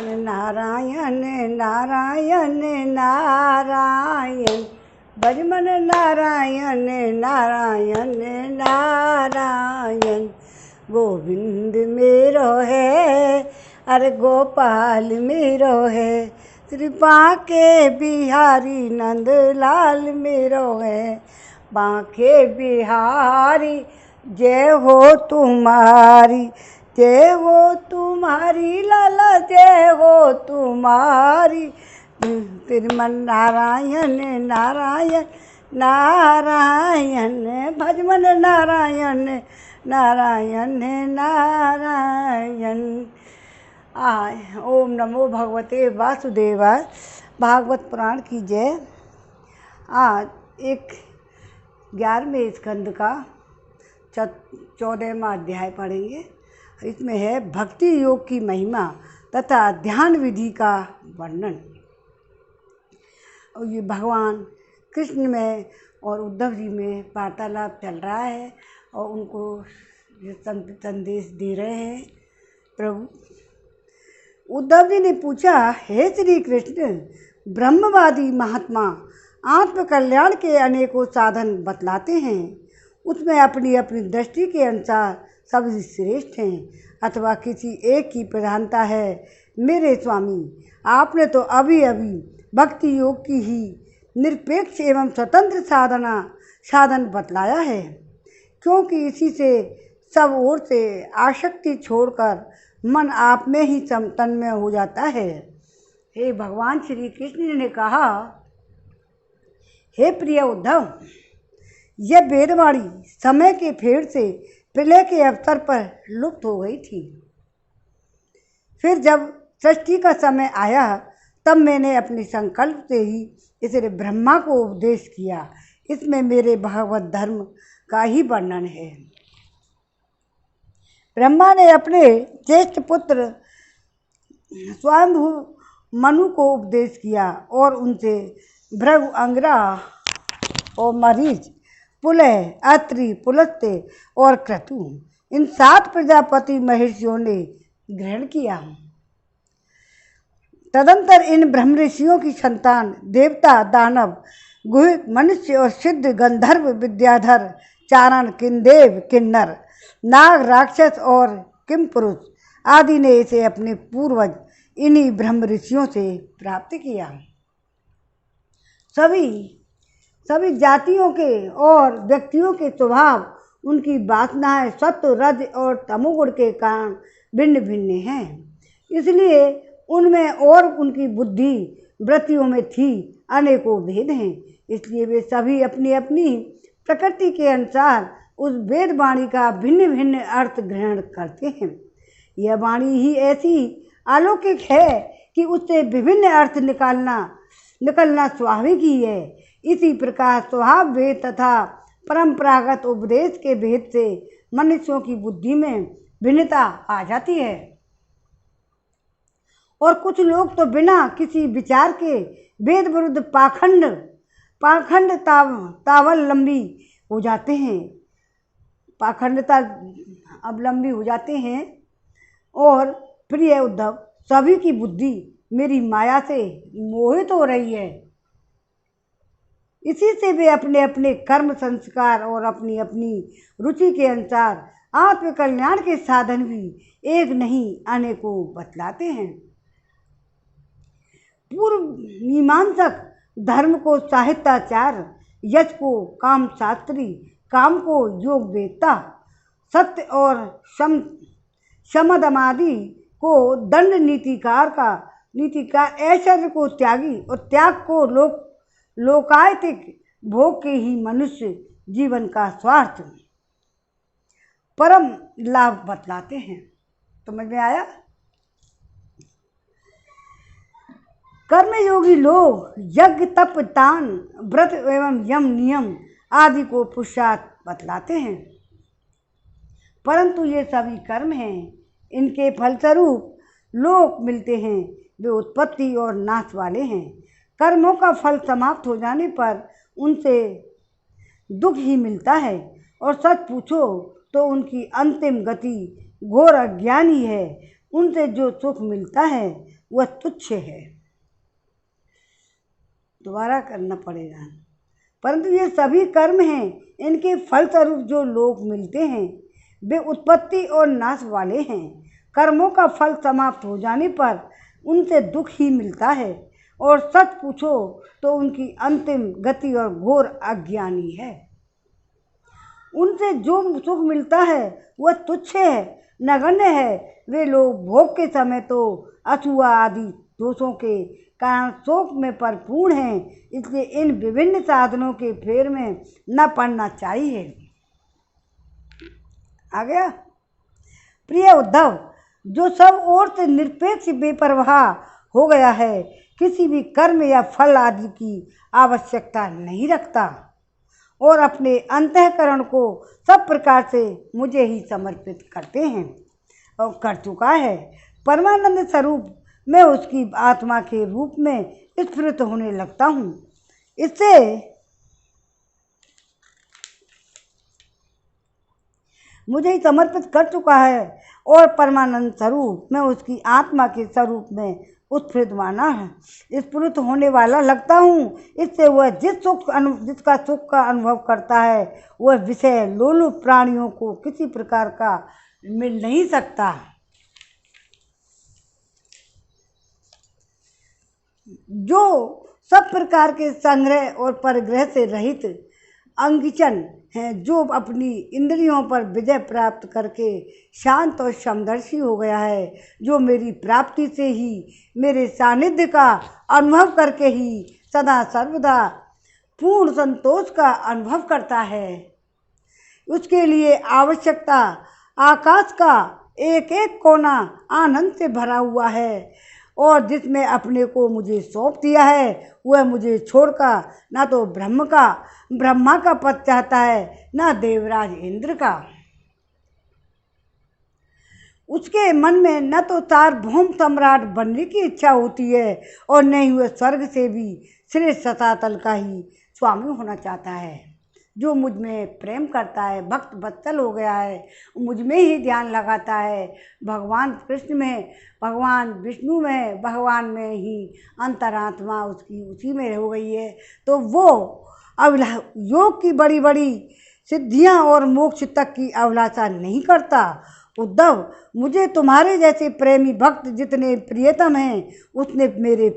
नारायण नारायण नारायण भज मन नारायण नारायण नारायण। गोविंद मेरो है अरे गोपाल मेरो है, कृपा के बिहारी नंदलाल मेरो है। बांके बिहारी जय हो तुम्हारी, जय हो तुम्हारी लाला जय हो तुम्हारी। तिरुमन नारायण नारायण नारायण भज मन नारायण नारायण नारायण। ओम नमो भगवते वासुदेवाय। भागवत पुराण की जय। आज 11वें स्कंद का 14वां अध्याय पढ़ेंगे। इसमें है भक्ति योग की महिमा तथा ध्यान विधि का वर्णन। और ये भगवान कृष्ण में और उद्धव जी में वार्तालाप चल रहा है और उनको संदेश दे रहे हैं प्रभु। उद्धव जी ने पूछा, हे श्री कृष्ण, ब्रह्मवादी महात्मा आत्म कल्याण के अनेकों साधन बतलाते हैं, उसमें अपनी अपनी दृष्टि के अनुसार सब श्रेष्ठ हैं अथवा किसी एक की प्रधानता है। मेरे स्वामी, आपने तो अभी अभी भक्ति योग की ही निरपेक्ष एवं स्वतंत्र साधन बतलाया है, क्योंकि इसी से सब ओर से आसक्ति छोड़कर मन आप में ही तन्मय हो जाता है। हे भगवान श्री कृष्ण ने कहा, हे प्रिय उद्धव, यह वेदवाणी समय के फेर से प्रलय के अवसर पर लुप्त हो गई थी। फिर जब सृष्टि का समय आया तब मैंने अपने संकल्प से ही इसे ब्रह्मा को उपदेश किया। इसमें मेरे भगवत धर्म का ही वर्णन है। ब्रह्मा ने अपने ज्येष्ठ पुत्र स्वयंभू मनु को उपदेश किया और उनसे भृगु, अंगिरा और मरीच, पुलह, अत्रि, पुलस्त्य और क्रतु, इन 7 प्रजापति महर्षियों ने ग्रहण किया। तदंतर इन ब्रह्म ऋषियों की संतान देवता, दानव, गुहिक, मनुष्य और सिद्ध, गंधर्व, विद्याधर, चारण, किन्देव, किन्नर, नाग, राक्षस और किमपुरुष आदि ने इसे अपने पूर्वज इन्हीं ब्रह्म ऋषियों से प्राप्त किया। सभी जातियों के और व्यक्तियों के स्वभाव, उनकी वासनाएं सत्व, रज और तमोगुण के कारण भिन्न भिन्न हैं। इसलिए उनमें और उनकी बुद्धि वृत्तियों में थी अनेकों भेद हैं। इसलिए वे सभी अपनी अपनी प्रकृति के अनुसार उस वेद वाणी का भिन्न भिन्न अर्थ ग्रहण करते हैं। यह वाणी ही ऐसी अलौकिक है कि उससे विभिन्न अर्थ निकलना स्वाभाविक ही है। इसी प्रकार स्वभाव भेद तथा परंपरागत उपदेश के भेद से मनुष्यों की बुद्धि में भिन्नता आ जाती है और कुछ लोग तो बिना किसी विचार के वेद विरुद्ध पाखंड तावलंबी हो जाते हैं, पाखंडता अवलंबी हो जाते हैं। और प्रिय उद्धव, सभी की बुद्धि मेरी माया से मोहित हो रही है। इसी से वे अपने अपने कर्म संस्कार और अपनी अपनी रुचि के अनुसार आत्म कल्याण के साधन भी एक नहीं अनेकों बतलाते हैं। पूर्व मीमांसक धर्म को साहित्याचार्य, यश को काम शास्त्री, काम को योग वेत्ता, सत्य और शमदमादि को दंड नीतिकार, ऐश्वर्य को त्यागी और त्याग को लोकायतिक भोग के ही मनुष्य जीवन का स्वार्थ परम लाभ बतलाते हैं। समझ में आया? कर्मयोगी लोग यज्ञ, तप, दान, व्रत एवं यम नियम आदि को पुरुषार्थ बतलाते हैं, परंतु ये सभी कर्म हैं। इनके फलस्वरूप लोक मिलते हैं, वे उत्पत्ति और नाश वाले हैं। कर्मों का फल समाप्त हो जाने पर उनसे दुख ही मिलता है और सच पूछो तो उनकी अंतिम गति घोर अज्ञान ही है। उनसे जो सुख मिलता है वह तुच्छ है। दोबारा करना पड़ेगा। परंतु ये सभी कर्म हैं, इनके फलस्वरूप जो लोग मिलते हैं वे उत्पत्ति और नाश वाले हैं। कर्मों का फल समाप्त हो जाने पर उनसे दुख ही मिलता है, और सच पूछो तो उनकी अंतिम गति और घोर अज्ञानी है। उनसे जो सुख मिलता है वह तुच्छ है, नगण्य है। वे लोग भोग के समय तो असूया आदि दोषों के कारण शोक में परिपूर्ण हैं, इसलिए इन विभिन्न साधनों के फेर में न पड़ना चाहिए। आ गया। प्रिय उद्धव, जो सब ओर से निरपेक्ष बेपरवाह हो गया है, किसी भी कर्म या फल आदि की आवश्यकता नहीं रखता और अपने अंतःकरण को सब प्रकार से मुझे ही समर्पित करते हैं और कर चुका है, परमानंद स्वरूप मैं उसकी आत्मा के रूप में स्फुरित होने लगता हूँ। इससे मुझे ही समर्पित कर चुका है और परमानंद स्वरूप मैं उसकी आत्मा के स्वरूप में उत्स्फुरित माना है, स्फुरित होने वाला लगता हूँ। इससे वह जिसका सुख का अनुभव करता है वह विषय लोलुप प्राणियों को किसी प्रकार का मिल नहीं सकता। जो सब प्रकार के संग्रह और परिग्रह से रहित अंगिचन हैं, जो अपनी इंद्रियों पर विजय प्राप्त करके शांत और समदर्शी हो गया है, जो मेरी प्राप्ति से ही मेरे सानिध्य का अनुभव करके ही सदा सर्वदा पूर्ण संतोष का अनुभव करता है, उसके लिए आवश्यकता आकाश का एक एक कोना आनंद से भरा हुआ है, और जिसमें अपने को मुझे सौंप दिया है वह मुझे छोड़कर ना तो ब्रह्मा का पद चाहता है, ना देवराज इंद्र का। उसके मन में न तो सार्वभौम सम्राट बनने की इच्छा होती है और न ही वह स्वर्ग से भी श्रेष्ठ सतातल का ही स्वामी होना चाहता है। जो मुझ में प्रेम करता है, भक्त बत्सल हो गया है, मुझ में ही ध्यान लगाता है, भगवान कृष्ण में, भगवान विष्णु में, भगवान में ही अंतरात्मा उसकी उसी में हो गई है, तो वो योग की बड़ी बड़ी सिद्धियां और मोक्ष तक की अभिलाषा नहीं करता। उद्धव, मुझे तुम्हारे जैसे प्रेमी भक्त जितने प्रियतम हैं, उतने मेरे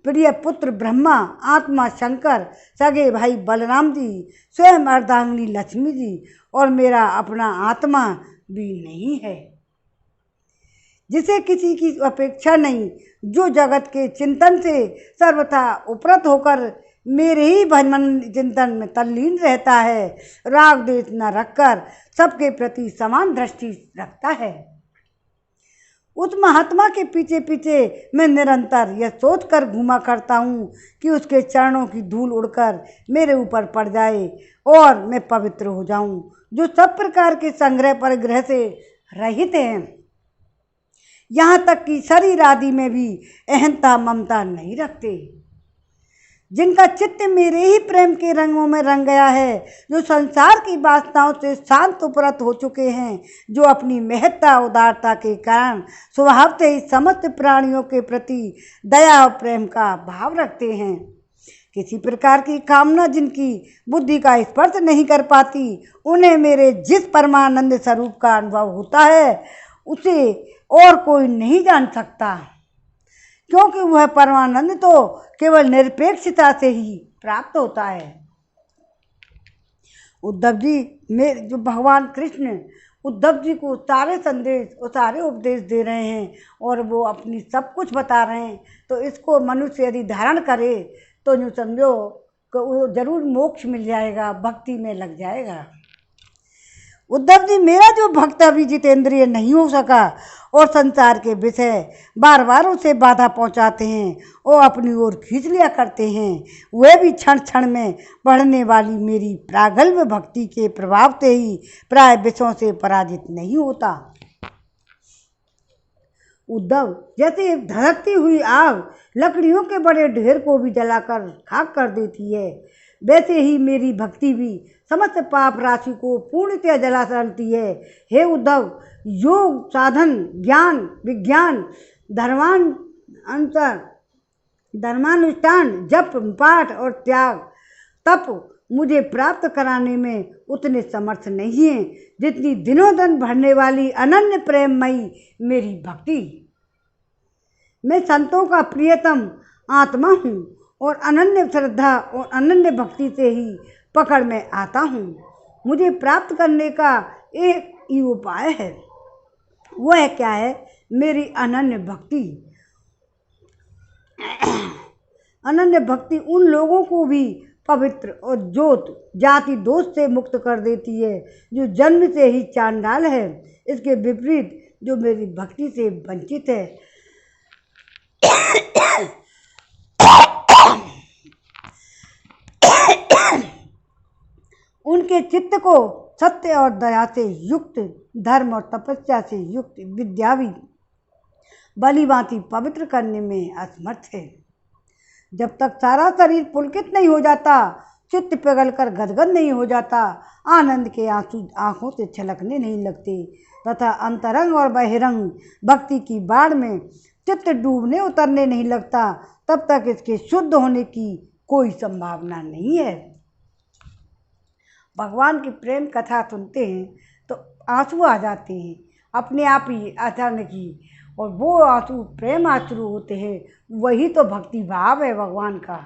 प्रिय पुत्र ब्रह्मा, आत्मा शंकर, सगे भाई बलराम जी, स्वयं अर्धांगिनी लक्ष्मी जी और मेरा अपना आत्मा भी नहीं है, जिसे किसी की अपेक्षा नहीं, जो जगत के चिंतन से सर्वथा उपरत होकर मेरे ही भजन चिंतन में तल्लीन रहता है, राग द्वेष न रखकर सबके प्रति समान दृष्टि रखता है। उस महात्मा के पीछे पीछे मैं निरंतर यह सोचकर घूमा करता हूँ कि उसके चरणों की धूल उड़कर मेरे ऊपर पड़ जाए और मैं पवित्र हो जाऊँ, जो सब प्रकार के संग्रह परिग्रह से रहित हैं, यहाँ तक कि शरीर आदि में भी अहंता ममता नहीं रखते, जिनका चित्त मेरे ही प्रेम के रंगों में रंग गया है, जो संसार की वासनाओं से शांत उपरत हो चुके हैं, जो अपनी महत्ता उदारता के कारण स्वभाव से ही समस्त प्राणियों के प्रति दया और प्रेम का भाव रखते हैं, किसी प्रकार की कामना जिनकी बुद्धि का स्पर्श नहीं कर पाती, उन्हें मेरे जिस परमानंद स्वरूप का अनुभव होता है उसे और कोई नहीं जान सकता, क्योंकि वह परमानंद तो केवल निरपेक्षता से ही प्राप्त होता है। उद्धव जी, मेरे जो भगवान कृष्ण उद्धव जी को सारे संदेश और सारे उपदेश दे रहे हैं और वो अपनी सब कुछ बता रहे हैं, तो इसको मनुष्य यदि धारण करे तो यूँ समझो कि वो जरूर मोक्ष मिल जाएगा, भक्ति में लग जाएगा। उद्धव जी, मेरा जो भक्त अभी जितेंद्रिय नहीं हो सका और संसार के विषय बार बार उसे बाधा पहुंचाते हैं और अपनी ओर खींच लिया करते हैं, वह भी क्षण क्षण में बढ़ने वाली मेरी प्रागल्भ भक्ति के प्रभाव से ही प्राय विषयों से पराजित नहीं होता। उद्धव, जैसे धड़कती हुई आग लकड़ियों के बड़े ढेर को भी जलाकर खाक कर देती है, वैसे ही मेरी भक्ति भी समस्त पाप राशि को पूर्णतः जला डालती है। हे उद्धव, योग साधन ज्ञान विज्ञान धर्मानुष्ठान, जप, पाठ और त्याग, तप मुझे प्राप्त कराने में उतने समर्थ नहीं है जितनी दिनों दिन बढ़ने वाली अनन्य प्रेममयी मेरी भक्ति। मैं संतों का प्रियतम आत्मा हूँ और अनन्य श्रद्धा और अनन्य भक्ति से ही पकड़ में आता हूँ। मुझे प्राप्त करने का एक ही उपाय है, वह क्या है? मेरी अनन्य भक्ति। अनन्य भक्ति उन लोगों को भी पवित्र और ज्योत जाति दोष से मुक्त कर देती है जो जन्म से ही चांडाल है। इसके विपरीत जो मेरी भक्ति से वंचित है उनके चित्त को सत्य और दया से युक्त, धर्म और तपस्या से युक्त विद्यावी बलिभांति पवित्र करने में असमर्थ है। जब तक सारा शरीर पुलकित नहीं हो जाता, चित्त पिघल कर गदगद नहीं हो जाता, आनंद के आंसू आंखों से छलकने नहीं लगते तथा अंतरंग और बहिरंग भक्ति की बाढ़ में चित्त डूबने उतरने नहीं लगता, तब तक इसके शुद्ध होने की कोई संभावना नहीं है। भगवान की प्रेम कथा सुनते हैं तो आंसू आ जाते हैं अपने आप ही अचानक ही, और वो आंसू प्रेम आंसू होते हैं। वही तो भक्ति भाव है भगवान का।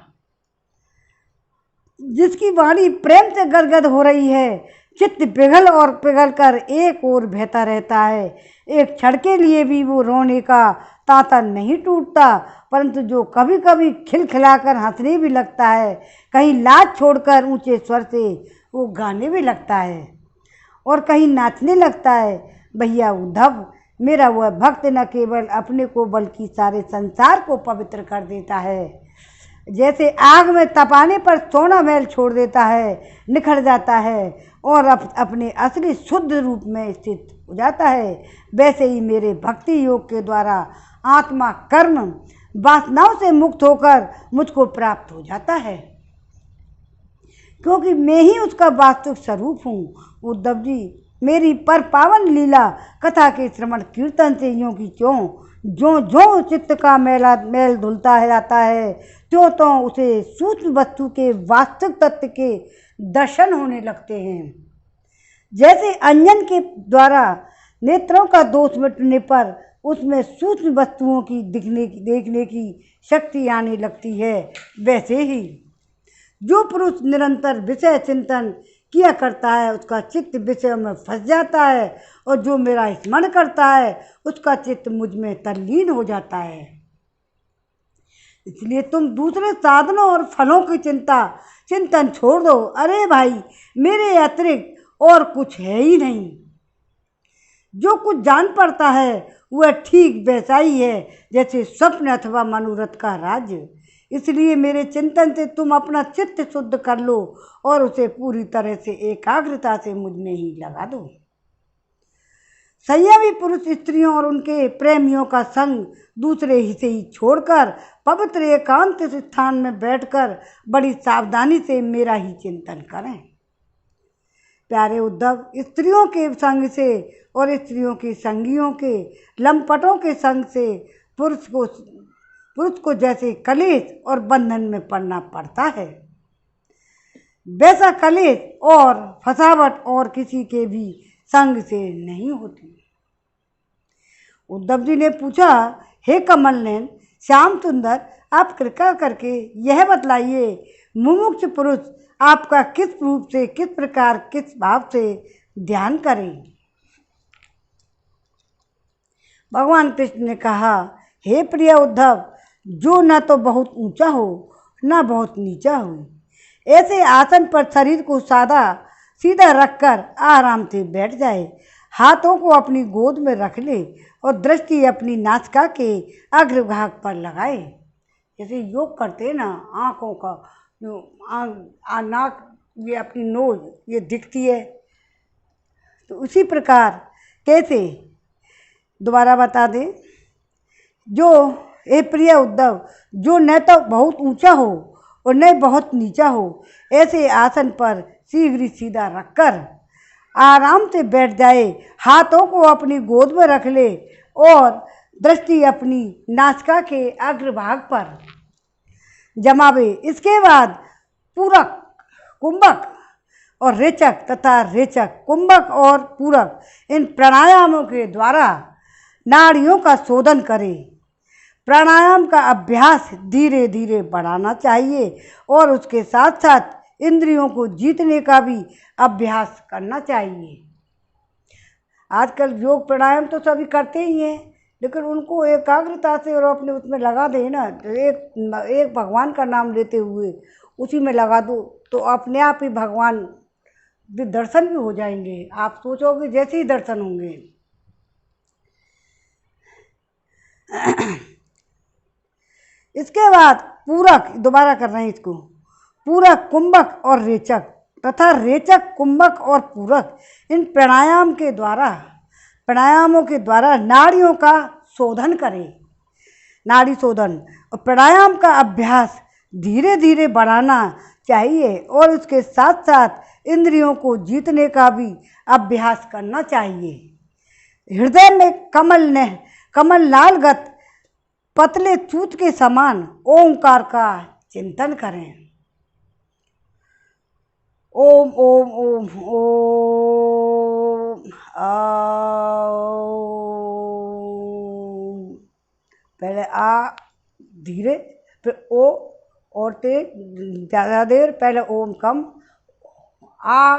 जिसकी वाणी प्रेम से गदगद हो रही है, चित्त पिघल कर एक ओर बहता रहता है। एक क्षण के लिए भी वो रोने का तांता नहीं टूटता, परंतु जो कभी कभी खिलखिलाकर हंसने भी लगता है, कहीं लाज छोड़कर ऊंचे स्वर से वो गाने भी लगता है और कहीं नाचने लगता है। भैया उद्धव, मेरा वह भक्त न केवल अपने को बल्कि सारे संसार को पवित्र कर देता है। जैसे आग में तपाने पर सोना मैल छोड़ देता है, निखर जाता है और अपने असली शुद्ध रूप में स्थित हो जाता है, वैसे ही मेरे भक्ति योग के द्वारा आत्मा कर्म वासनाओं से मुक्त होकर मुझको प्राप्त हो जाता है, क्योंकि मैं ही उसका वास्तविक स्वरूप हूँ। उद्धव जी, मेरी पर पावन लीला कथा के श्रवण कीर्तन से यूँ की त्यों जो चित्त का मैल धुलता है जाता है, त्यों तो उसे सूक्ष्म वस्तु के वास्तविक तत्व के दर्शन होने लगते हैं। जैसे अंजन के द्वारा नेत्रों का दोष मिटने पर उसमें सूक्ष्म वस्तुओं की देखने की शक्ति आने लगती है, वैसे ही जो पुरुष निरंतर विषय चिंतन किया करता है उसका चित्त विषय में फंस जाता है, और जो मेरा स्मरण करता है उसका चित्त मुझ में तल्लीन हो जाता है। इसलिए तुम दूसरे साधनों और फलों की चिंतन छोड़ दो। अरे भाई, मेरे अतिरिक्त और कुछ है ही नहीं। जो कुछ जान पड़ता है वह ठीक वैसा ही है जैसे स्वप्न अथवा मनोरथ का राज्य। इसलिए मेरे चिंतन से तुम अपना चित्त शुद्ध कर लो और उसे पूरी तरह से एकाग्रता से मुझ में ही लगा दो। संयमी पुरुष स्त्रियों और उनके प्रेमियों का संग दूसरे ही से ही छोड़कर पवित्र एकांत स्थान में बैठकर बड़ी सावधानी से मेरा ही चिंतन करें। प्यारे उद्धव, स्त्रियों के संग से और स्त्रियों के संगियों के लंपटों के संग से पुरुष को जैसे कलेश और बंधन में पड़ना पड़ता है, वैसा कलेश और फसावट और किसी के भी संग से नहीं होती। उद्धव जी ने पूछा, हे कमल नयन श्याम सुंदर, आप कृपा करके यह बतलाइए, मुमुक्ष पुरुष आपका किस रूप से, किस प्रकार, किस भाव से ध्यान करें। भगवान कृष्ण ने कहा, हे प्रिय उद्धव, जो न तो बहुत ऊंचा हो न बहुत नीचा हो, ऐसे आसन पर शरीर को सीधा रखकर आराम से बैठ जाए, हाथों को अपनी गोद में रख ले और दृष्टि अपनी नासिका के अग्रभाग पर लगाए। जैसे योग करते हैं ना, आँखों का नाक, ये अपनी नोज ये दिखती है, तो उसी प्रकार कैसे, दोबारा बता दें, जो हे प्रिय उद्धव, जो न तो बहुत ऊंचा हो और न बहुत नीचा हो, ऐसे आसन पर शीघ्र सीधा रखकर आराम से बैठ जाए, हाथों को अपनी गोद में रख ले और दृष्टि अपनी नासिका के अग्रभाग पर जमावे। इसके बाद पूरक, कुंभक और रेचक तथा रेचक, कुंभक और पूरक इन प्राणायामों के द्वारा नाड़ियों का शोधन करें। प्राणायाम का अभ्यास धीरे धीरे बढ़ाना चाहिए और उसके साथ साथ इंद्रियों को जीतने का भी अभ्यास करना चाहिए। आजकल योग प्राणायाम तो सभी करते ही हैं, लेकिन उनको एकाग्रता से और अपने उसमें लगा दें ना, तो एक भगवान का नाम लेते हुए उसी में लगा दो तो अपने आप ही भगवान दर्शन भी हो जाएंगे। आप सोचोगे जैसे ही दर्शन होंगे। इसके बाद पूरक, दोबारा कर रहे हैं इसको, पूरक, कुंभक और रेचक तथा रेचक, कुंभक और पूरक इन प्राणायामों के द्वारा नाड़ियों का शोधन करें। नाड़ी शोधन और प्राणायाम का अभ्यास धीरे धीरे बढ़ाना चाहिए और उसके साथ साथ इंद्रियों को जीतने का भी अभ्यास करना चाहिए। हृदय में कमल लालगत पतले सूत के समान ओंकार का चिंतन करें। ओम ओम ओम ओम पहले आ धीरे, फिर ओ और तेज, ज़्यादा देर, पहले ओम कम, आ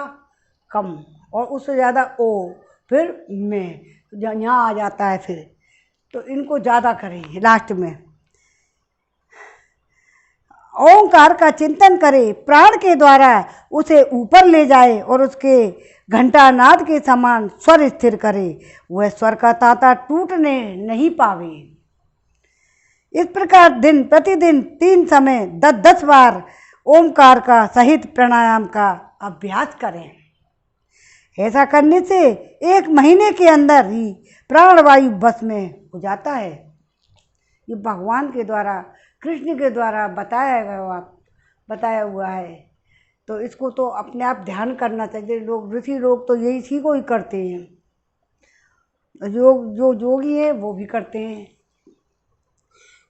कम और उससे ज़्यादा ओ, फिर में यहाँ आ जाता है, फिर तो इनको ज़्यादा करें। लास्ट में ओंकार का चिंतन करें, प्राण के द्वारा उसे ऊपर ले जाए और उसके घंटानाद के समान स्वर स्थिर करे, वह स्वर का तांता टूटने नहीं पावे। इस प्रकार दिन प्रतिदिन 3 समय 10-10 बार ओंकार का सहित प्राणायाम का अभ्यास करें। ऐसा करने से 1 महीने के अंदर ही प्राणवायु बस में हो जाता है। ये भगवान के द्वारा, कृष्ण के द्वारा बताया हुआ है, तो इसको तो अपने आप ध्यान करना चाहिए। लोग, ऋषि लोग तो यही इसी को ही करते हैं, जो योगी हैं वो भी करते हैं।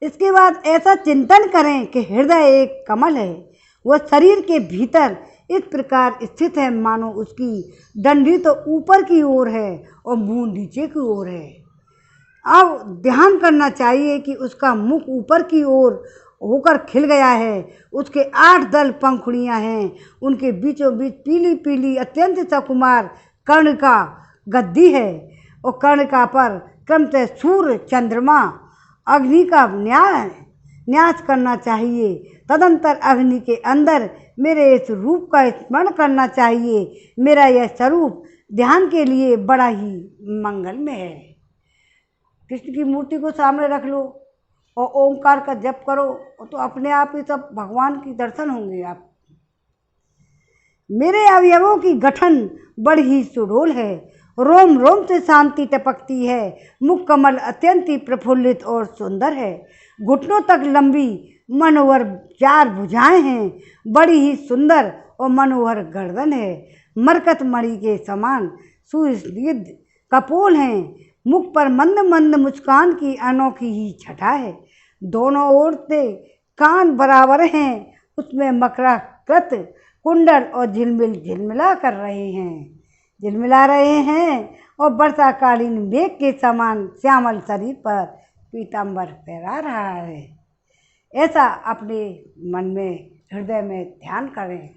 इसके बाद ऐसा चिंतन करें कि हृदय एक कमल है, वह शरीर के भीतर इस प्रकार स्थित है मानो उसकी डंडी तो ऊपर की ओर है और मुंह नीचे की ओर है। अब ध्यान करना चाहिए कि उसका मुख ऊपर की ओर होकर खिल गया है, उसके 8 दल पंखुड़ियाँ हैं, उनके बीचों बीच पीली पीली अत्यंत सकुमार कर्णिका गद्दी है और कर्णिका पर क्रमशः सूर्य, चंद्रमा, अग्नि का न्यास करना चाहिए। तदंतर अग्नि के अंदर मेरे इस रूप का स्मरण करना चाहिए। मेरा यह स्वरूप ध्यान के लिए बड़ा ही मंगलमय है। कृष्ण की मूर्ति को सामने रख लो और ओंकार का जप करो तो अपने आप ही सब भगवान की दर्शन होंगे आप। मेरे अवयवों की गठन बड़ी ही सुडौल है, रोम रोम से शांति टपकती है, मुख कमल अत्यंत ही प्रफुल्लित और सुंदर है, घुटनों तक लंबी मनोहर 4 भुजाएं हैं, बड़ी ही सुंदर और मनोहर गर्दन है, मरकत मणि के समान सुस्निग्ध कपोल हैं, मुख पर मंद मंद मुस्कान की अनोखी ही छटा है, दोनों ओर से कान बराबर हैं, उसमें मकराकृत कुंडल और झिलमिला रहे हैं और वर्षाकालीन मेघ के समान श्यामल शरीर पर पीतांबर फहरा रहा है। ऐसा अपने मन में, हृदय में ध्यान करें।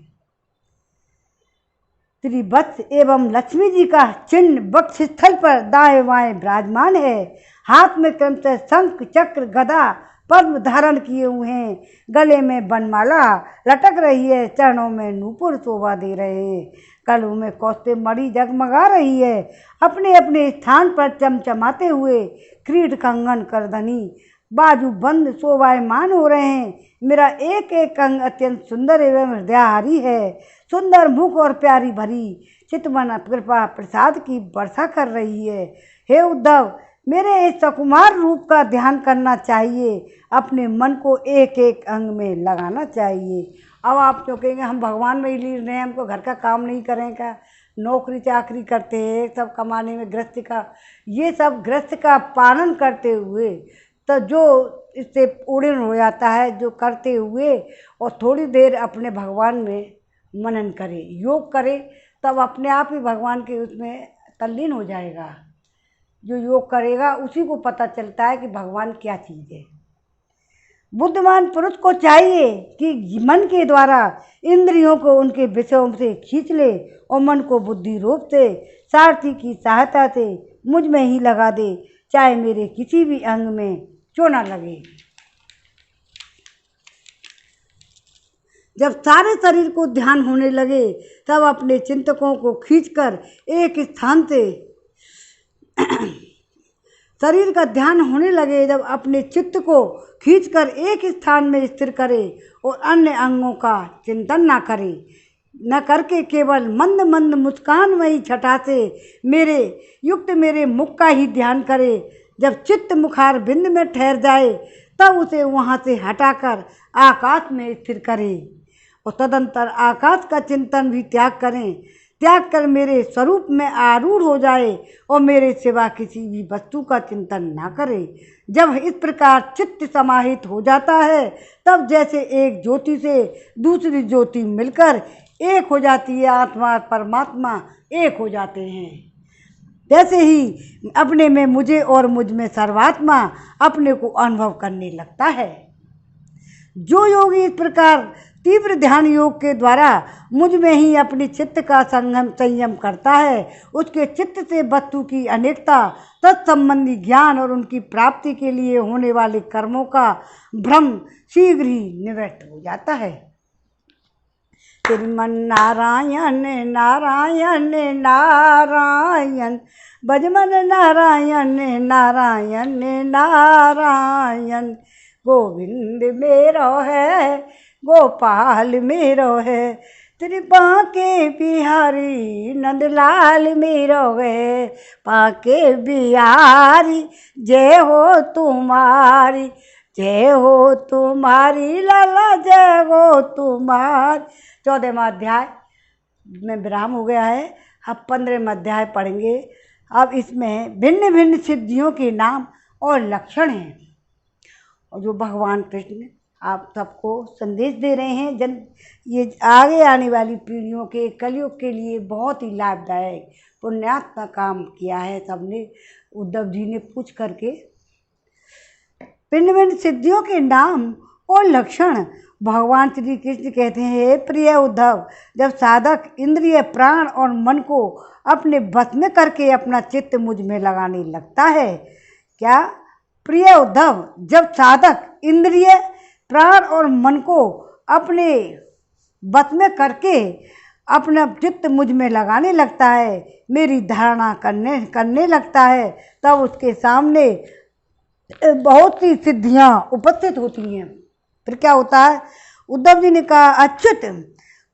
त्रिवत्स एवं लक्ष्मी जी का चिन्ह वक्षस्थल पर दाएं बाएं विराजमान है, हाथ में क्रमशः शंख, चक्र, गदा, पद्म धारण किए हुए हैं, गले में बनमाला लटक रही है, चरणों में नूपुर शोभा दे रहे हैं, कलू में कौस्ते मणि जगमगा रही है, अपने अपने स्थान पर चमचमाते हुए क्रीड, कंगन, करधनी, बाजू बंद शोभायमान हो रहे हैं। मेरा एक एक अंग अत्यंत सुंदर एवं हृदयहारी है, सुंदर मुख और प्यारी भरी चितवन कृपा प्रसाद की वर्षा कर रही है। हे उद्धव, मेरे इस सकुमार रूप का ध्यान करना चाहिए, अपने मन को एक एक अंग में लगाना चाहिए। अब आप जो कहेंगे हम भगवान में ही लीन रहे, हमको घर का काम नहीं करें क्या? नौकरी चाकरी करते हैं, सब कमाने में गृहस्थ का, ये सब गृहस्थ का पालन करते हुए तो जो इससे उड़न हो जाता है, जो करते हुए और थोड़ी देर अपने भगवान में मनन करे, योग करे, तब अपने आप ही भगवान के उसमें तल्लीन हो जाएगा। जो योग करेगा उसी को पता चलता है कि भगवान क्या चीज़ है। बुद्धिमान पुरुष को चाहिए कि मन के द्वारा इंद्रियों को उनके विषयों से खींच ले और मन को बुद्धि रूप से सारथी की सहायता से मुझ में ही लगा दे, चाहे मेरे किसी भी अंग में क्यों ना लगे। जब सारे शरीर को ध्यान होने लगे तब अपने चिंतकों को खींचकर एक स्थान से शरीर का ध्यान होने लगे, जब अपने चित्त को खींचकर एक स्थान में स्थिर करे और अन्य अंगों का चिंतन ना करे, न करके केवल मंद मंद मुस्कानमयी छटा से मेरे युक्त मेरे मुख का ही ध्यान करे। जब चित्त मुखार बिंद में ठहर जाए तब उसे वहाँ से हटाकर आकाश में स्थिर करे और तदंतर आकाश का चिंतन भी त्याग करें, त्याग कर मेरे स्वरूप में आरूढ़ हो जाए और मेरे सिवा किसी भी वस्तु का चिंतन ना करे। जब इस प्रकार चित्त समाहित हो जाता है तब जैसे एक ज्योति से दूसरी ज्योति मिलकर एक हो जाती है, आत्मा और परमात्मा एक हो जाते हैं। जैसे ही अपने में मुझे और मुझ में सर्वात्मा अपने को अनुभव करने लगता है। जो योगी इस प्रकार तीव्र ध्यान योग के द्वारा मुझ में ही अपनी चित्त का संयम करता है, उसके चित्त से वस्तु की अनेकता, तत्संबंधी ज्ञान और उनकी प्राप्ति के लिए होने वाले कर्मों का भ्रम शीघ्र ही निवृत्त हो जाता है। श्रीमन नारायण नारायण नारायण, भजमन नारायण नारायण नारायण, गोविंद मेरो है गोपाल मेरो है, त्रिपा के बिहारी नंदलाल मेरो है, पाके बिहारी जय हो तुम्हारी, जय हो तुम्हारी लाला जय हो तुम्हारी। 14वां अध्याय में विराम हो गया है, अब 15वां अध्याय पढ़ेंगे। अब इसमें भिन्न भिन्न सिद्धियों के नाम और लक्षण हैं और जो भगवान कृष्ण आप सबको संदेश दे रहे हैं। ये आगे आने वाली पीढ़ियों के कलयुग के लिए बहुत ही लाभदायक पुण्यात्मा काम किया है सबने। उद्धव जी ने पूछ करके भिन्न भिन्न सिद्धियों के नाम और लक्षण भगवान श्री कृष्ण कहते हैं, हे प्रिय उद्धव, जब साधक इंद्रिय प्राण और मन को अपने बस में करके अपना चित्त मुझ में लगाने लगता है। क्या प्रिय उद्धव, जब साधक इंद्रिय प्राण और मन को अपने बस में करके अपना चित्त मुझ में लगाने लगता है, मेरी धारणा करने लगता है, तब उसके सामने बहुत सी सिद्धियां उपस्थित होती हैं। फिर क्या होता है? उद्धव जी ने कहा, अच्युत,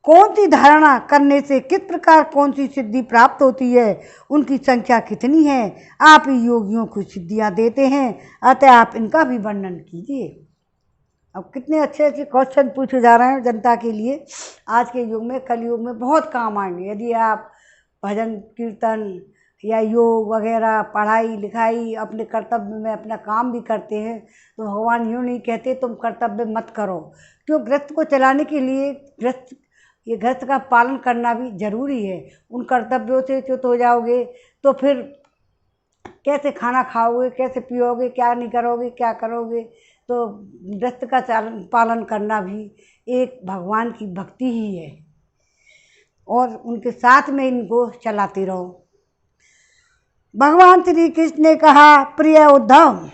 कौन सी धारणा करने से किस प्रकार कौन सी सिद्धि प्राप्त होती है, उनकी संख्या कितनी है? आप ही योगियों को सिद्धियां देते हैं, अतः आप इनका भी वर्णन कीजिए। अब कितने अच्छे अच्छे क्वेश्चन पूछे जा रहे हैं जनता के लिए। आज के युग में, कलयुग में बहुत काम आएंगे। यदि आप भजन कीर्तन या योग वगैरह, पढ़ाई लिखाई, अपने कर्तव्य में अपना काम भी करते हैं, तो भगवान यूँ नहीं कहते तुम कर्तव्य मत करो। क्यों? गृहस्थ को चलाने के लिए गृहस्थ का पालन करना भी जरूरी है। उन कर्तव्यों से च्युत हो जाओगे तो फिर कैसे खाना खाओगे, कैसे पियोगे, क्या नहीं करोगे, क्या करोगे? तो गृहस्थ का पालन करना भी एक भगवान की भक्ति ही है और उनके साथ में इनको चलाते रहो। भगवान श्री कृष्ण ने कहा, प्रिय उद्धव,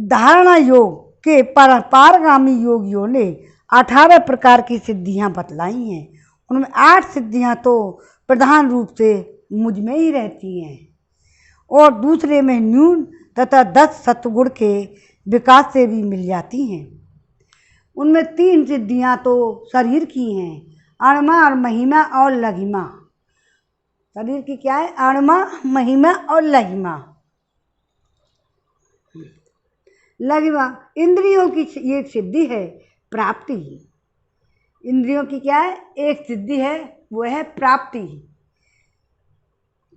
धारणा योग के पारगामी योगियों ने 18 प्रकार की सिद्धियां बतलाई हैं। उनमें 8 सिद्धियां तो प्रधान रूप से मुझ में ही रहती हैं और दूसरे में न्यून तथा 10 सत्वगुण के विकास से भी मिल जाती हैं। उनमें 3 सिद्धियां तो शरीर की हैं, अणमा और महिमा और लघिमा। शरीर की क्या है? अणमा, महिमा और लघिमा। लघिमा इंद्रियों की एक सिद्धि है, प्राप्ति। इंद्रियों की क्या है, एक सिद्धि है, वो है प्राप्ति।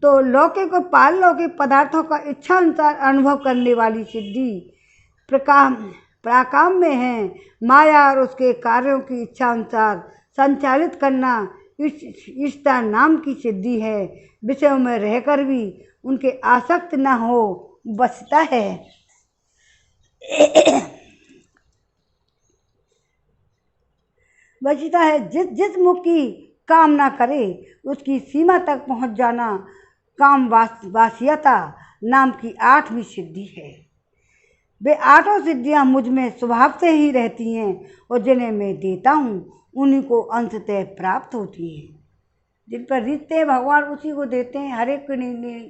तो लौकिक और पारलौकिक पदार्थों का इच्छा अनुसार अनुभव करने वाली सिद्धि प्राकाम में है। माया और उसके कार्यों की इच्छा अनुसार संचालित करना ईष्टा नाम की सिद्धि है। विषयों में रहकर भी उनके आसक्त न हो बचता है। बचता है जिस जिस मुख की कामना करे उसकी सीमा तक पहुंच जाना काम वासियता नाम की 8वीं सिद्धि है। वे 8 सिद्धियां मुझ में स्वभाव से ही रहती हैं और जिन्हें मैं देता हूँ उन्हीं को अंततः प्राप्त होती हैं। जिन पर रीतते हैं भगवान उसी को देते हैं, हर एक को नहीं।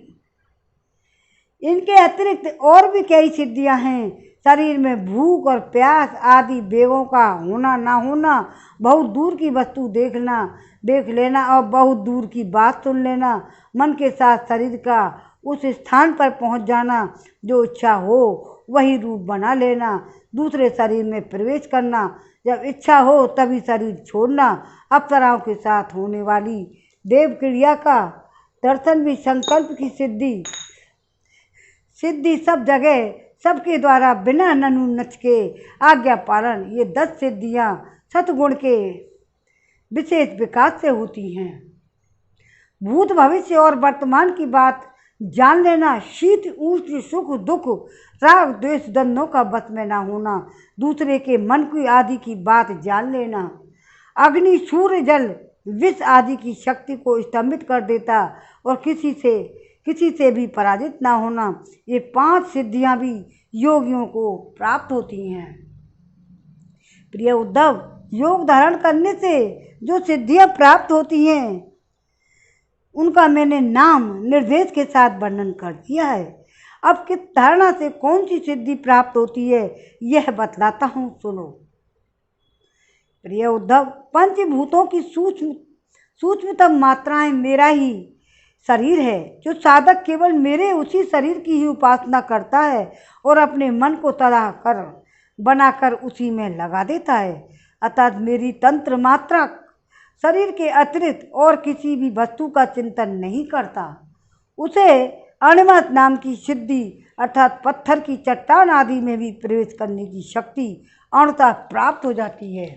इनके अतिरिक्त और भी कई सिद्धियां हैं। शरीर में भूख और प्यास आदि वेगों का होना ना होना, बहुत दूर की वस्तु देख लेना और बहुत दूर की बात सुन लेना, मन के साथ शरीर का उस स्थान पर पहुंच जाना, जो इच्छा हो वही रूप बना लेना, दूसरे शरीर में प्रवेश करना, जब इच्छा हो तभी शरीर छोड़ना, अप्सराओं के साथ होने वाली देव क्रिया का दर्शन भी संकल्प की सिद्धि सब जगह सबके द्वारा बिना ननु नच के आज्ञा पालन, ये 10 सिद्धियां सतगुण के विशेष विकास से होती हैं। भूत भविष्य और वर्तमान की बात जान लेना, शीत उष्ण सुख दुख राग द्वेष द्वंद्वों का बस में ना होना, दूसरे के मन की आदि की बात जान लेना, अग्नि सूर्य जल विष आदि की शक्ति को स्तंभित कर देता और किसी से भी पराजित ना होना, ये 5 सिद्धियां भी योगियों को प्राप्त होती हैं। प्रिय उद्धव, योग धारण करने से जो सिद्धियां प्राप्त होती हैं उनका मैंने नाम निर्देश के साथ वर्णन कर दिया है। अब किस धारणा से कौन सी सिद्धि प्राप्त होती है यह बतलाता हूँ, सुनो। प्रिय उद्धव, पंचभूतों की सूक्ष्मतम मात्राएं मेरा ही शरीर है। जो साधक केवल मेरे उसी शरीर की ही उपासना करता है और अपने मन को तड़ा कर बनाकर उसी में लगा देता है, अर्थात मेरी तंत्र मात्रा शरीर के अतिरिक्त और किसी भी वस्तु का चिंतन नहीं करता, उसे अणिमत नाम की सिद्धि अर्थात पत्थर की चट्टान आदि में भी प्रवेश करने की शक्ति अणुता प्राप्त हो जाती है।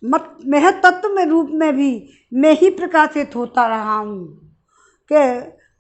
महत्त्व में रूप में भी मैं ही प्रकाशित होता रहा हूँ कि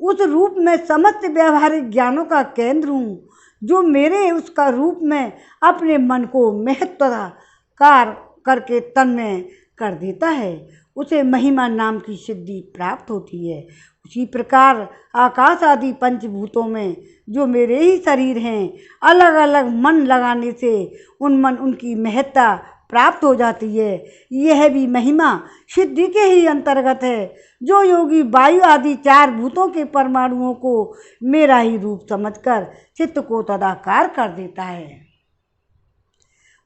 उस रूप में समस्त व्यवहारिक ज्ञानों का केंद्र हूँ, जो मेरे उसका रूप में अपने मन को महत्वाकार करके तन्मय कर देता है, उसे महिमा नाम की सिद्धि प्राप्त होती है। उसी प्रकार आकाश आदि पंचभूतों में जो मेरे ही शरीर हैं, अलग अलग मन लगाने से उनकी महत्ता प्राप्त हो जाती है। यह भी महिमा सिद्धि के ही अंतर्गत है। जो योगी वायु आदि 4 भूतों के परमाणुओं को मेरा ही रूप समझकर चित्त को तदाकार कर देता है,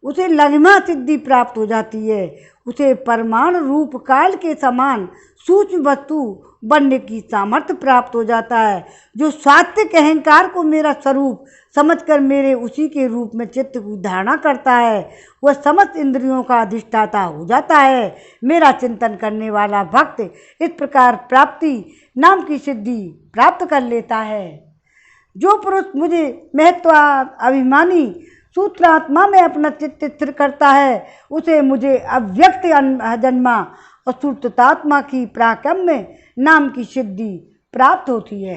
उसे लघिमा सिद्धि प्राप्त हो जाती है। उसे परमाणु रूप काल के समान सूक्ष्म वस्तु बनने की सामर्थ्य प्राप्त हो जाता है। जो सात्विक अहंकार को मेरा स्वरूप समझकर मेरे उसी के रूप में चित्त की धारणा करता है, वह समस्त इंद्रियों का अधिष्ठाता हो जाता है। मेरा चिंतन करने वाला भक्त इस प्रकार प्राप्ति नाम की सिद्धि प्राप्त कर लेता है। जो पुरुष मुझे महत्वा अभिमानी सूत्रात्मा में अपना चित्त स्थिर करता है, उसे मुझे अव्यक्त जन्मा और सूत्रतात्मा की प्राकम्य नाम की सिद्धि प्राप्त होती है,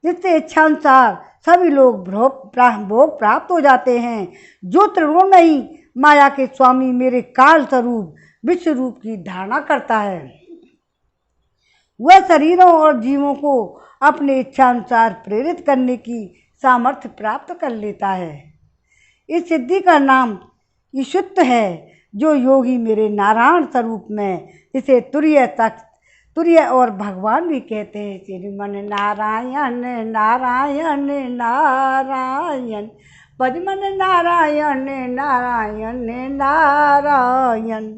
जिससे इच्छानुसार सभी लोग भोग प्राप्त हो जाते हैं। जो त्रिगुणमयी माया के स्वामी मेरे काल स्वरूप विश्व रूप की धारणा करता है, वह शरीरों और जीवों को अपने इच्छानुसार प्रेरित करने की सामर्थ्य प्राप्त कर लेता है। इस सिद्धि का नाम ईशुत्व है। जो योगी मेरे नारायण स्वरूप में, इसे तुर्य और भगवान भी कहते हैं। श्रीमन नारायण नारायण नारायण, भजमन नारायण नारायण नारायण।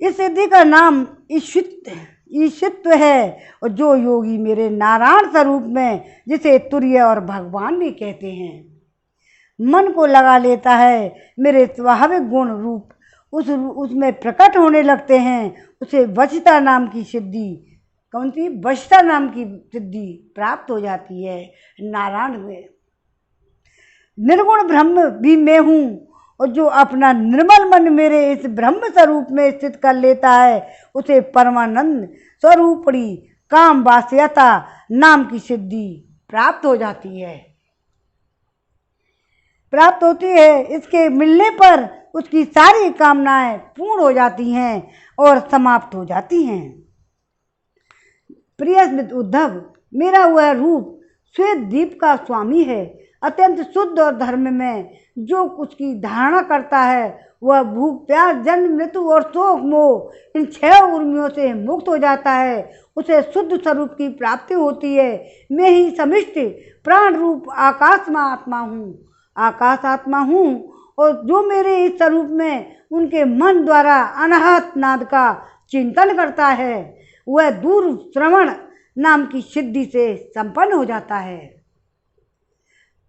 इस सिद्धि का नाम ईशित्व है। और जो योगी मेरे नारायण स्वरूप में, जिसे तुर्य और भगवान भी कहते हैं, मन को लगा लेता है, मेरे स्वाभाविक गुण रूप उसमें प्रकट होने लगते हैं, उसे वशता नाम की सिद्धि, कौन सी वशता नाम की सिद्धि प्राप्त हो जाती है नारायण में। निर्गुण ब्रह्म भी मैं हूँ, और जो अपना निर्मल मन मेरे इस ब्रह्म स्वरूप में स्थित कर लेता है, उसे परमानंद स्वरूपणी काम वास्यता नाम की सिद्धि प्राप्त हो जाती है, प्राप्त होती है। इसके मिलने पर उसकी सारी कामनाएं पूर्ण हो जाती हैं और समाप्त हो जाती हैं। प्रिय स्मित उद्धव, मेरा वह रूप श्वेत दीप का स्वामी है। अत्यंत शुद्ध और धर्म में जो कुछ की धारणा करता है, वह भूख प्यास जन्म मृत्यु और शोक मोह इन 6 उर्मियों से मुक्त हो जाता है। उसे शुद्ध स्वरूप की प्राप्ति होती है। मैं ही समिष्ट प्राण रूप आकाश में आत्मा हूँ, आकाश आत्मा हूँ, और जो मेरे इस स्वरूप में उनके मन द्वारा अनाहत नाद का चिंतन करता है, वह दूर श्रवण नाम की सिद्धि से संपन्न हो जाता है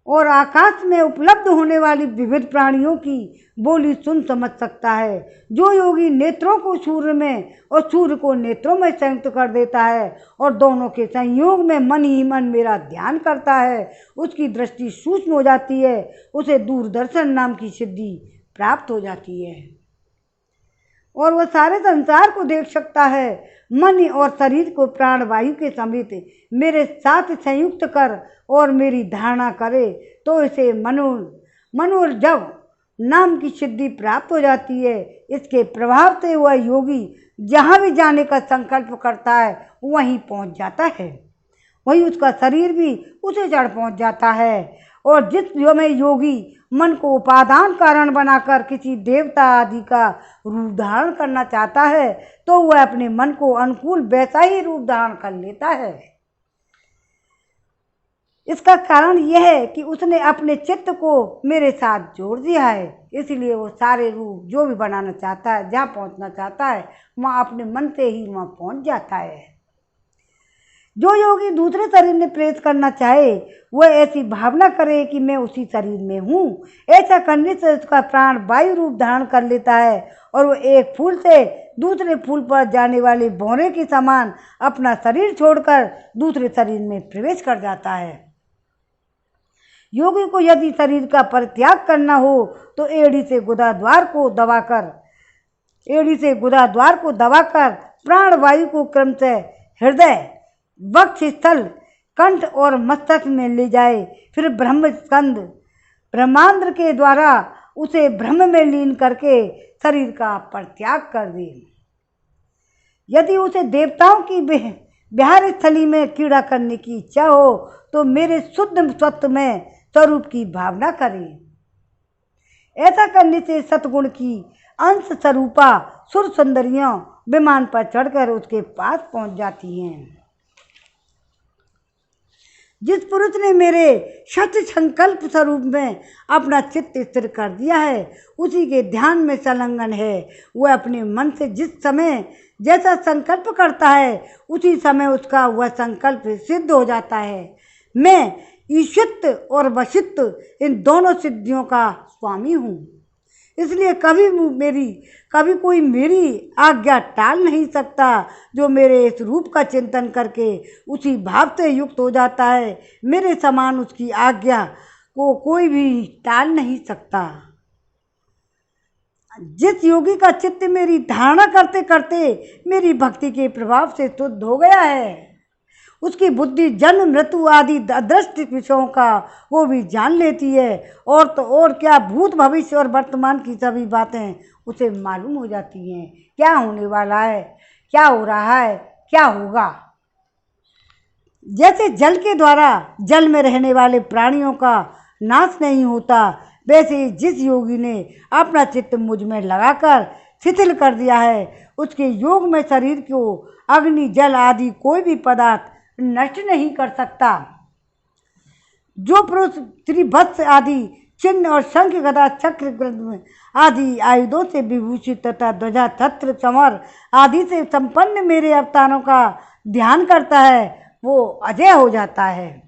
और आकाश में उपलब्ध होने वाली विविध प्राणियों की बोली सुन समझ सकता है। जो योगी नेत्रों को सूर्य में और सूर्य को नेत्रों में संयुक्त कर देता है और दोनों के संयोग में मन ही मन मेरा ध्यान करता है, उसकी दृष्टि सूक्ष्म हो जाती है, उसे दूरदर्शन नाम की सिद्धि प्राप्त हो जाती है और वह सारे संसार को देख सकता है। मन और शरीर को प्राणवायु के समेत मेरे साथ संयुक्त कर और मेरी धारणा करे तो इसे मनोरजव नाम की सिद्धि प्राप्त हो जाती है। इसके प्रभाव से वह योगी जहाँ भी जाने का संकल्प करता है वहीं पहुँच जाता है, वहीं उसका शरीर भी उसे जड़ पहुँच जाता है। और जिस समय योगी मन को उपादान कारण बनाकर किसी देवता आदि का रूप धारण करना चाहता है, तो वह अपने मन को अनुकूल वैसा ही रूप धारण कर लेता है। इसका कारण यह है कि उसने अपने चित्त को मेरे साथ जोड़ दिया है, इसलिए वो सारे रूप जो भी बनाना चाहता है, जहाँ पहुँचना चाहता है, वहाँ अपने मन से ही वहाँ पहुँच जाता है। जो योगी दूसरे शरीर में प्रवेश करना चाहे, वह ऐसी भावना करे कि मैं उसी शरीर में हूँ। ऐसा करने से उसका प्राण वायु रूप धारण कर लेता है और वह एक फूल से दूसरे फूल पर जाने वाले भौरे के समान अपना शरीर छोड़कर दूसरे शरीर में प्रवेश कर जाता है। योगी को यदि शरीर का परित्याग करना हो तो एड़ी से गुदाद्वार को दबाकर प्राण वायु को क्रम से हृदय, वक्ष स्थल, कंठ और मस्तक में ले जाए, फिर ब्रह्मांड के द्वारा उसे ब्रह्म में लीन करके शरीर का परित्याग कर दे। यदि उसे देवताओं की विहार स्थली में क्रीड़ा करने की इच्छा हो तो मेरे शुद्ध सत्व में स्वरूप की भावना करें। ऐसा करने से सतगुण की अंश स्वरूपा सुर सुंदरियां विमान पर चढ़कर उसके पास पहुंच जाती हैं। जिस पुरुष ने मेरे सत्य संकल्प स्वरूप में अपना चित्त स्थिर कर दिया है, उसी के ध्यान में संलग्न है। वह अपने मन से जिस समय जैसा संकल्प करता है, उसी समय उसका वह संकल्प सिद्ध हो जाता है। मैं ईशित्व और वशित्व इन दोनों सिद्धियों का स्वामी हूँ, इसलिए कभी कोई मेरी आज्ञा टाल नहीं सकता। जो मेरे इस रूप का चिंतन करके उसी भाव से युक्त हो जाता है, मेरे समान उसकी आज्ञा को कोई भी टाल नहीं सकता। जिस योगी का चित्त मेरी धारणा करते करते मेरी भक्ति के प्रभाव से शुद्ध हो गया है, उसकी बुद्धि जन्म मृत्यु आदि अदृष्ट विषयों का वो भी जान लेती है, और तो और क्या भूत भविष्य और वर्तमान की सभी बातें उसे मालूम हो जाती हैं। क्या होने वाला है, क्या हो रहा है, क्या होगा। जैसे जल के द्वारा जल में रहने वाले प्राणियों का नाश नहीं होता, वैसे जिस योगी ने अपना चित्त मुझ में लगाकर शिथिल कर दिया है, उसके योग में शरीर को अग्नि जल आदि कोई भी पदार्थ नष्ट नहीं कर सकता। जो पुरुष त्रिभत्स आदि चिन्ह और शंख गदा चक्र आदि आयुधों से विभूषित तथा ध्वजा छत्र चमर आदि से संपन्न मेरे अवतारों का ध्यान करता है, वो अजय हो जाता है,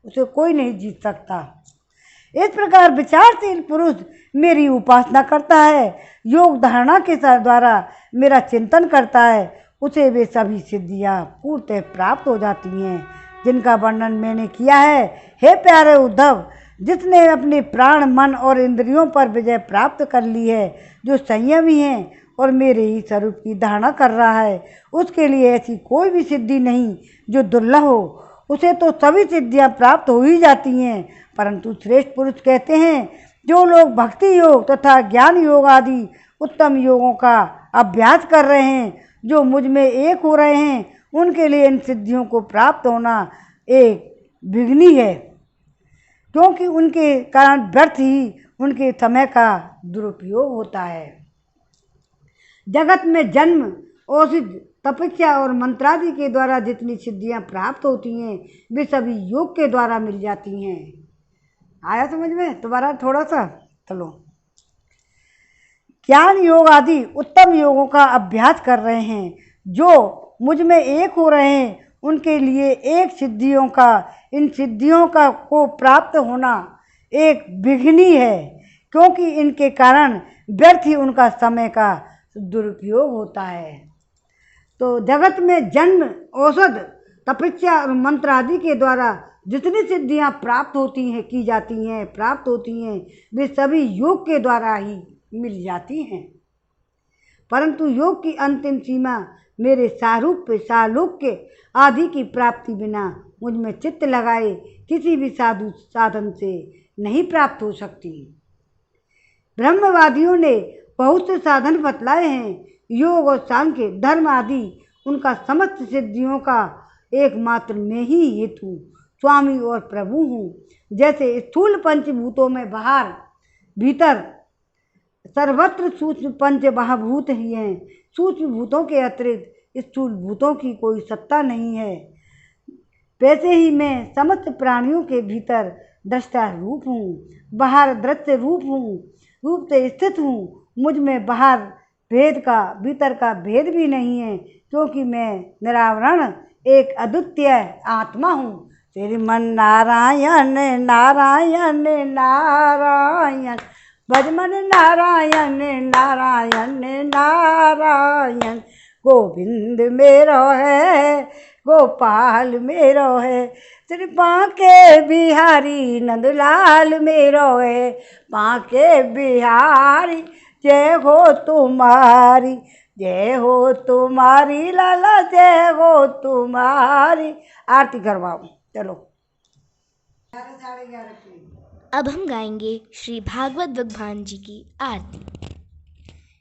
उसे कोई नहीं जीत सकता। इस प्रकार विचारशील पुरुष मेरी उपासना करता है, योग धारणा के द्वारा मेरा चिंतन करता है, उसे वे सभी सिद्धियां पूर्णतः प्राप्त हो जाती हैं जिनका वर्णन मैंने किया है। हे प्यारे उद्धव, जिसने अपने प्राण, मन और इंद्रियों पर विजय प्राप्त कर ली है, जो संयमी है और मेरे ही स्वरूप की धारणा कर रहा है, उसके लिए ऐसी कोई भी सिद्धि नहीं जो दुर्लभ हो। उसे तो सभी सिद्धियां प्राप्त हो ही जाती हैं, परंतु श्रेष्ठ पुरुष कहते हैं, जो लोग भक्ति योग तथा ज्ञान योग आदि उत्तम योगों का अभ्यास कर रहे हैं, जो मुझ में एक हो रहे हैं, उनके लिए इन सिद्धियों को प्राप्त होना एक विघ्नि है, क्योंकि उनके कारण व्यर्थ ही उनके समय का दुरुपयोग होता है। जगत में जन्म, औषध, तपस्या और मंत्रादि के द्वारा जितनी सिद्धियां प्राप्त होती हैं, वे सभी योग के द्वारा मिल जाती हैं। आया समझ में? दोबारा थोड़ा सा चलो। ज्ञान योग आदि उत्तम योगों का अभ्यास कर रहे हैं, जो मुझ में एक हो रहे हैं, उनके लिए इन सिद्धियों का को प्राप्त होना एक विघ्नि है, क्योंकि इनके कारण व्यर्थ ही उनका समय का दुरुपयोग होता है। तो जगत में जन्म, औषध, तपस्या और मंत्र आदि के द्वारा जितनी सिद्धियां प्राप्त होती हैं, प्राप्त होती हैं, वे सभी योग के द्वारा ही मिल जाती हैं। परंतु योग की अंतिम सीमा मेरे सालोक्य आदि की प्राप्ति बिना मुझ में चित्त लगाए किसी भी साधन से नहीं प्राप्त हो सकती। ब्रह्मवादियों ने बहुत से साधन बतलाए हैं। योग और सांख्य, धर्म आदि उनका समस्त सिद्धियों का एकमात्र मैं ही हेतु, स्वामी और प्रभु हूँ। जैसे स्थूल पंचभूतों में बाहर भीतर सर्वत्र सूक्ष्म पंच महाभूत ही हैं। सूक्ष्म भूतों के अतिरिक्त स्थूल भूतों की कोई सत्ता नहीं है, वैसे ही मैं समस्त प्राणियों के भीतर दृष्टा रूप हूँ, बाहर दृश्य रूप हूँ, रूप से स्थित हूँ। मुझ में बाहर भेद का, भीतर का भेद भी नहीं है, क्योंकि मैं निरावरण एक अद्वितीय आत्मा हूँ। श्रीमन नारायण नारायण नारायण, भजमन नारायण नारायण नारायण, गोविंद मेरो है, गोपाल मेरो है, श्री बांके बिहारी नंदलाल मेरो है। बांके बिहारी जय हो तुम्हारी, जय हो तुम्हारी लाला, जय हो तुम्हारी। आरती करवाओ चलो। 11:30 अब हम गाएंगे श्री भागवत भगवान जी की आरती।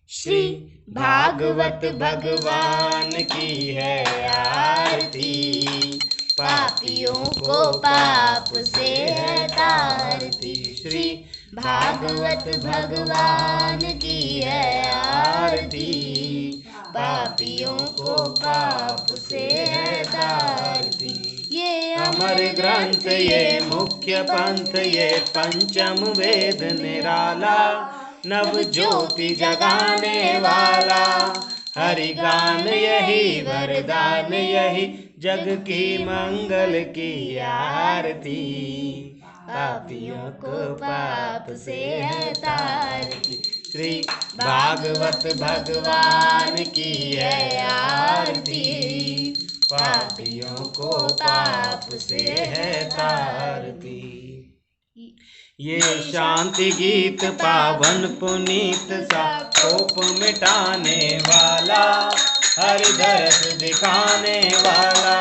श्री भागवत भगवान की है आरती, पापियों को पाप से है तारती। श्री भागवत भगवान की है आरती, पापियों को पाप से है तारती। ये अमर ग्रंथ, ये मुख्य पंथ, ये पंचम वेद निराला, नव ज्योति जगाने वाला, हरि गान यही वरदान यही, जग की मंगल की आरती, पापियों को पाप से है तारती। श्री भागवत भगवान की है आरती, पापियों को पाप से है तारती। ये शांति गीत पावन पुनीत सा, कोप मिटाने वाला, हरि दरस दिखाने वाला,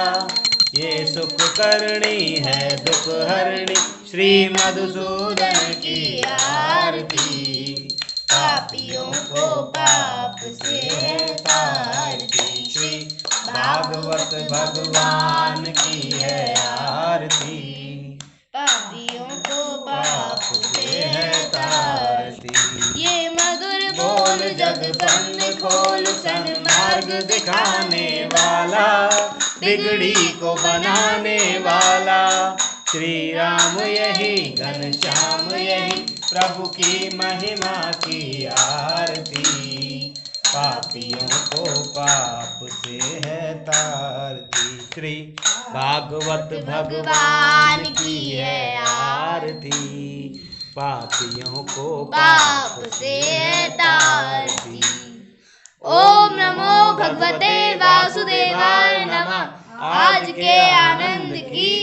ये सुख करणी है दुख हरणी, श्री मधुसूदन की आरती, पापियों को पाप से है तारती। श्री भागवत भगवान की है आरती, पापियों को पाप से है तारती। ये मधुर बोल जग बंद खोल, सन्मार्ग दिखाने वाला, बिगड़ी को बनाने वाला, श्री राम यही घनश्याम यही, प्रभु की महिमा की आरती, पापियों को पाप से है तारती। श्री भागवत भगवान की है आरती, पापियों को पाप से है तारती। ओम नमो भगवते वासुदेवाय नमः। आज के आनंद की